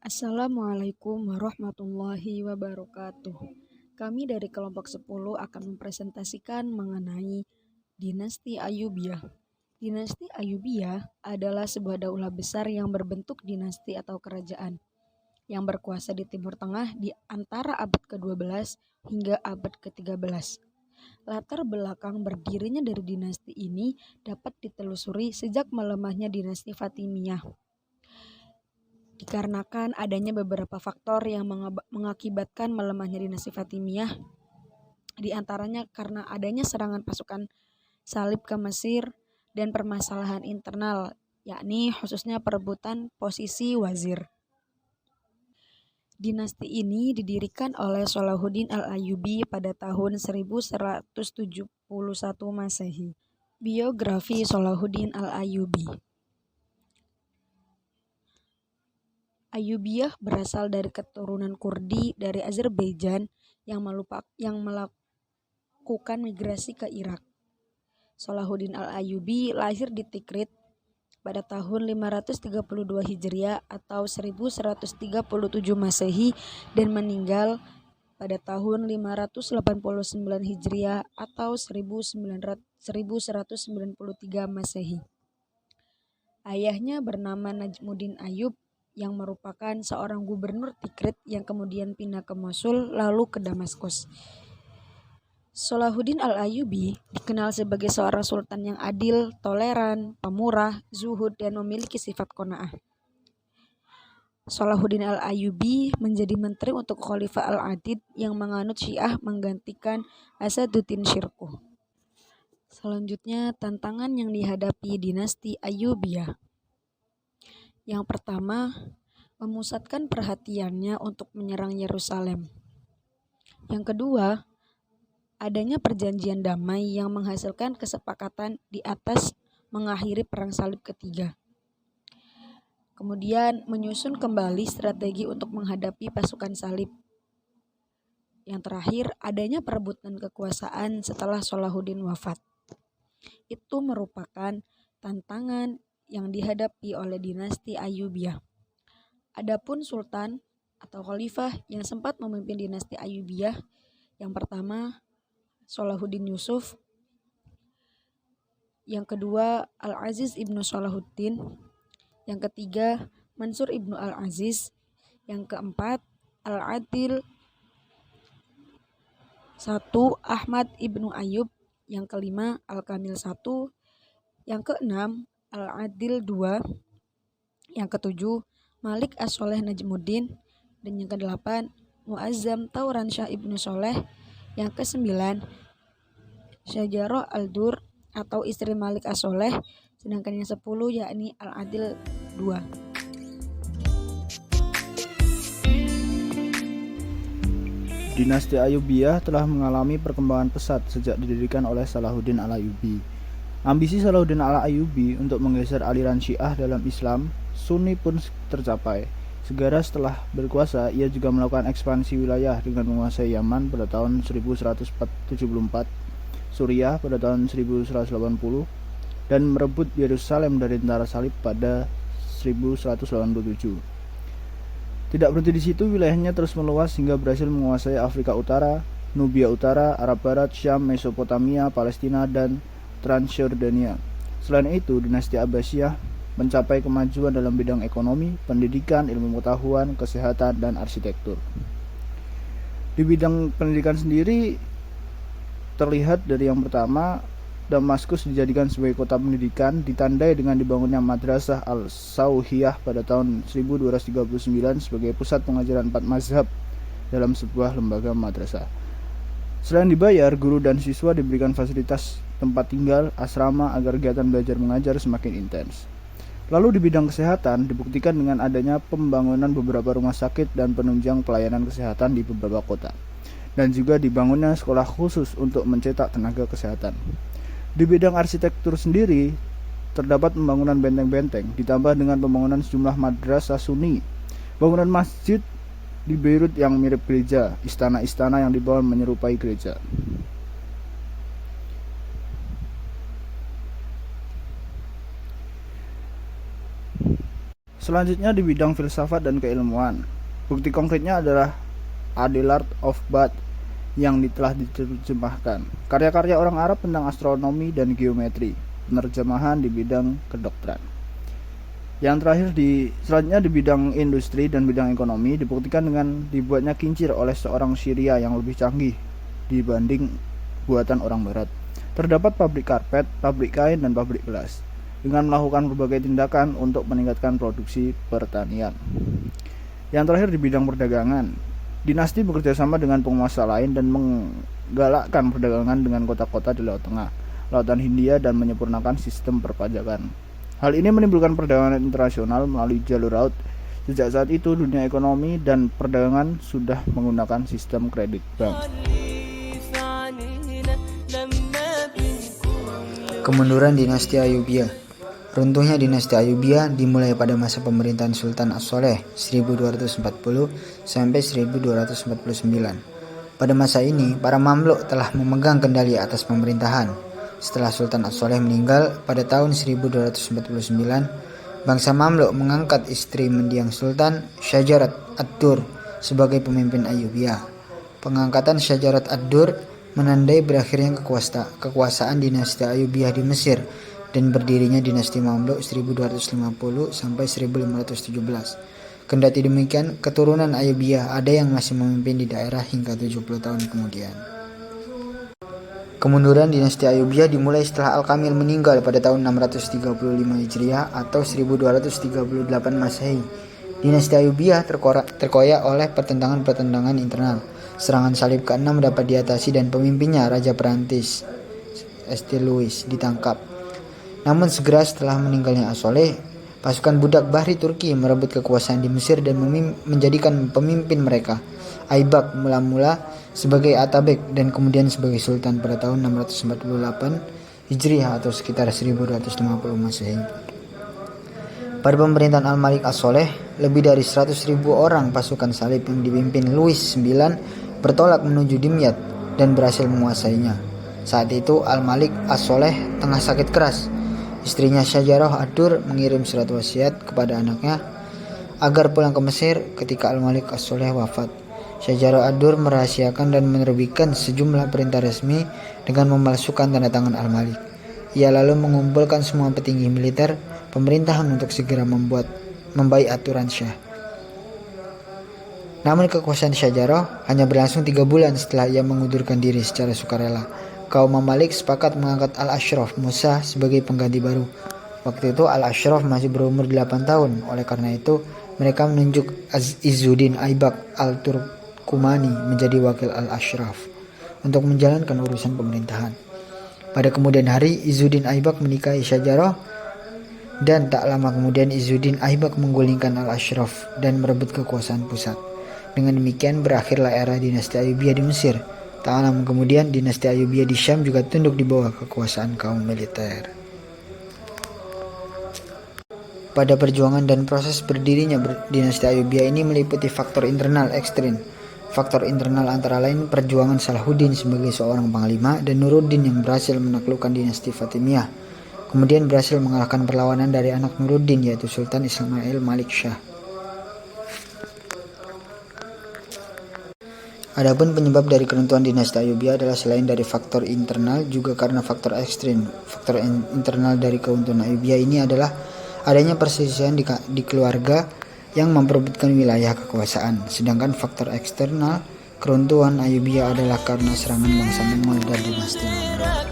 Assalamualaikum warahmatullahi wabarakatuh. Kami dari kelompok 10 akan mempresentasikan mengenai Dinasti Ayyubiyah. Dinasti Ayyubiyah adalah sebuah daulah besar yang berbentuk dinasti atau kerajaan yang berkuasa di Timur Tengah di antara abad ke-12 hingga abad ke-13. Latar belakang berdirinya dari dinasti ini dapat ditelusuri sejak melemahnya dinasti Fatimiyah. Dikarenakan adanya beberapa faktor yang mengakibatkan melemahnya dinasti Fatimiyah, di antaranya karena adanya serangan pasukan salib ke Mesir dan permasalahan internal, yakni khususnya perebutan posisi wazir. Dinasti ini didirikan oleh Salahuddin Al-Ayyubi pada tahun 1171 Masehi. Biografi Salahuddin Al-Ayyubi. Ayyubiyah berasal dari keturunan Kurdi dari Azerbaijan yang melakukan migrasi ke Irak. Salahuddin Al-Ayyubi lahir di Tikrit pada tahun 532 Hijriah atau 1137 Masehi dan meninggal pada tahun 589 Hijriah atau 1193 Masehi. Ayahnya bernama Najmuddin Ayyub yang merupakan seorang gubernur Tikrit yang kemudian pindah ke Mosul lalu ke Damaskus. Salahuddin Al-Ayyubi dikenal sebagai seorang sultan yang adil, toleran, pemurah, zuhud, dan memiliki sifat qanaah. Salahuddin Al-Ayyubi menjadi menteri untuk Khalifah Al-Adid yang menganut Syiah menggantikan Asaduddin Syirkuh. Selanjutnya, tantangan yang dihadapi dinasti Ayyubiyah. Yang pertama, memusatkan perhatiannya untuk menyerang Yerusalem. Yang kedua, adanya perjanjian damai yang menghasilkan kesepakatan di atas mengakhiri Perang Salib ketiga. Kemudian, menyusun kembali strategi untuk menghadapi pasukan salib. Yang terakhir, adanya perebutan kekuasaan setelah Salahuddin wafat. Itu merupakan tantangan yang dihadapi oleh dinasti Ayyubiyah. Adapun sultan atau khalifah yang sempat memimpin dinasti Ayyubiyah, yang pertama Salahuddin Yusuf, yang kedua Al-Aziz ibnu Salahuddin, yang ketiga Mansur ibnu Al-Aziz, yang keempat Al-Adil I Ahmad ibnu Ayyub, yang kelima Al-Kamil I, yang keenam Al-Adil II, yang ketujuh Malik As-Soleh Najmuddin, dan yang kedelapan Muazzam Tauransyah ibnu Soleh, yang kesembilan Syajarah Al-Dur atau istri Malik As-Soleh, sedangkan yang 10 yakni Al-Adil II. Dinasti Ayyubiyah telah mengalami perkembangan pesat sejak didirikan oleh Salahuddin Al-Ayyubi. Ambisi Salahuddin Al-Ayyubi untuk menggeser aliran Syiah dalam Islam Sunni pun tercapai. Segera setelah berkuasa, ia juga melakukan ekspansi wilayah dengan menguasai Yaman pada tahun 1174, Suriah pada tahun 1180, dan merebut Yerusalem dari tentara salib pada 1187. Tidak berhenti di situ, wilayahnya terus meluas hingga berhasil menguasai Afrika Utara, Nubia Utara, Arab Barat, Syam, Mesopotamia, Palestina, dan Transjordania. Selain itu, dinasti Abbasiyah mencapai kemajuan dalam bidang ekonomi, pendidikan, ilmu pengetahuan, kesehatan, dan arsitektur. Di bidang pendidikan sendiri, terlihat dari yang pertama, Damaskus dijadikan sebagai kota pendidikan, ditandai dengan dibangunnya Madrasah Al-Sawhiyah pada tahun 1239 sebagai pusat pengajaran 4 mazhab dalam sebuah lembaga madrasah. Selain dibayar, guru dan siswa diberikan fasilitas tempat tinggal, asrama agar kegiatan belajar mengajar semakin intens. Lalu di bidang kesehatan dibuktikan dengan adanya pembangunan beberapa rumah sakit dan penunjang pelayanan kesehatan di beberapa kota, dan juga dibangunnya sekolah khusus untuk mencetak tenaga kesehatan. Di bidang arsitektur sendiri terdapat pembangunan benteng-benteng ditambah dengan pembangunan sejumlah madrasah Sunni, bangunan masjid di Beirut yang mirip gereja, istana-istana yang dibangun menyerupai gereja. Selanjutnya di bidang filsafat dan keilmuan. Bukti konkretnya adalah Adelard of Bath yang telah diterjemahkan. Karya-karya orang Arab tentang astronomi dan geometri. Penerjemahan di bidang kedokteran. Yang terakhir selanjutnya di bidang industri dan bidang ekonomi dibuktikan dengan dibuatnya kincir oleh seorang Syria yang lebih canggih dibanding buatan orang barat. Terdapat pabrik karpet, pabrik kain, dan pabrik gelas dengan melakukan berbagai tindakan untuk meningkatkan produksi pertanian. Yang terakhir di bidang perdagangan, dinasti bekerjasama dengan penguasa lain dan menggalakkan perdagangan dengan kota-kota di Laut Tengah, Lautan Hindia, dan menyempurnakan sistem perpajakan. Hal ini menimbulkan perdagangan internasional melalui jalur laut. Sejak saat itu, dunia ekonomi dan perdagangan sudah menggunakan sistem kredit bank. Kemunduran dinasti Ayyubiyah. Runtuhnya dinasti Ayyubiyah dimulai pada masa pemerintahan Sultan As-Soleh 1240 sampai 1249. Pada masa ini, para Mamluk telah memegang kendali atas pemerintahan. Setelah Sultan As-Soleh meninggal pada tahun 1249, bangsa Mamluk mengangkat istri mendiang Sultan, Syajarat ad-Dur, sebagai pemimpin Ayyubiyah. Pengangkatan Syajarat ad-Dur menandai berakhirnya kekuasaan dinasti Ayyubiyah di Mesir dan berdirinya dinasti Mamluk 1250 sampai 1517. Kendati demikian, keturunan Ayyubiyah ada yang masih memimpin di daerah hingga 70 tahun kemudian. Kemunduran dinasti Ayyubiyah dimulai setelah Al-Kamil meninggal pada tahun 635 Hijriah atau 1238 Masehi. Dinasti Ayyubiyah terkoyak oleh pertentangan-pertentangan internal. Serangan salib ke-6 dapat diatasi dan pemimpinnya, Raja Perancis St. Louis, ditangkap. Namun segera setelah meninggalnya As-Soleh, pasukan budak Bahri Turki merebut kekuasaan di Mesir dan menjadikan pemimpin mereka, Aibak, mula-mula sebagai Atabek dan kemudian sebagai Sultan pada tahun 648 Hijriah atau sekitar 1250 Masehi. Pada pemerintahan Al-Malik As-Soleh, lebih dari 100.000 orang pasukan salib yang dipimpin Louis IX bertolak menuju Dimyat dan berhasil menguasainya. Saat itu Al-Malik As-Soleh tengah sakit keras. Istrinya Syajarah ad-Dur mengirim surat wasiat kepada anaknya agar pulang ke Mesir ketika Al-Malik As-Soleh wafat. Syajarah ad-Dur merahasiakan dan menerbitkan sejumlah perintah resmi dengan memalsukan tanda tangan Al-Malik. Ia lalu mengumpulkan semua petinggi militer pemerintahan untuk segera membaiat aturan Syah. Namun kekuasaan Syajarah hanya berlangsung 3 bulan setelah ia mengundurkan diri secara sukarela. Kaum Mamalik sepakat mengangkat Al-Ashraf Musa sebagai pengganti baru. Waktu itu Al-Ashraf masih berumur 8 tahun. Oleh karena itu, mereka menunjuk Izzuddin Aibak Al-Turkumani menjadi wakil Al-Ashraf untuk menjalankan urusan pemerintahan. Pada kemudian hari, Izzuddin Aibak menikahi Syajarah dan tak lama kemudian Izzuddin Aibak menggulingkan Al-Ashraf dan merebut kekuasaan pusat. Dengan demikian berakhirlah era dinasti Ayyubiyah di Mesir. Tak lama kemudian dinasti Ayyubiyah di Syam juga tunduk di bawah kekuasaan kaum militer. Pada perjuangan dan proses berdirinya dinasti Ayyubiyah ini meliputi faktor internal ekstrim. Faktor internal antara lain perjuangan Salahuddin sebagai seorang panglima dan Nuruddin yang berhasil menaklukkan dinasti Fatimiyah. Kemudian berhasil mengalahkan perlawanan dari anak Nuruddin yaitu Sultan Ismail Malik Shah. Adapun penyebab dari keruntuhan dinasti Ayyubiyah adalah selain dari faktor internal juga karena faktor ekstrim. Faktor internal dari keruntuhan Ayyubiyah ini adalah adanya perselisihan di keluarga yang memperebutkan wilayah kekuasaan. Sedangkan faktor eksternal keruntuhan Ayyubiyah adalah karena serangan bangsa Mongol dan dinasti Mamluk.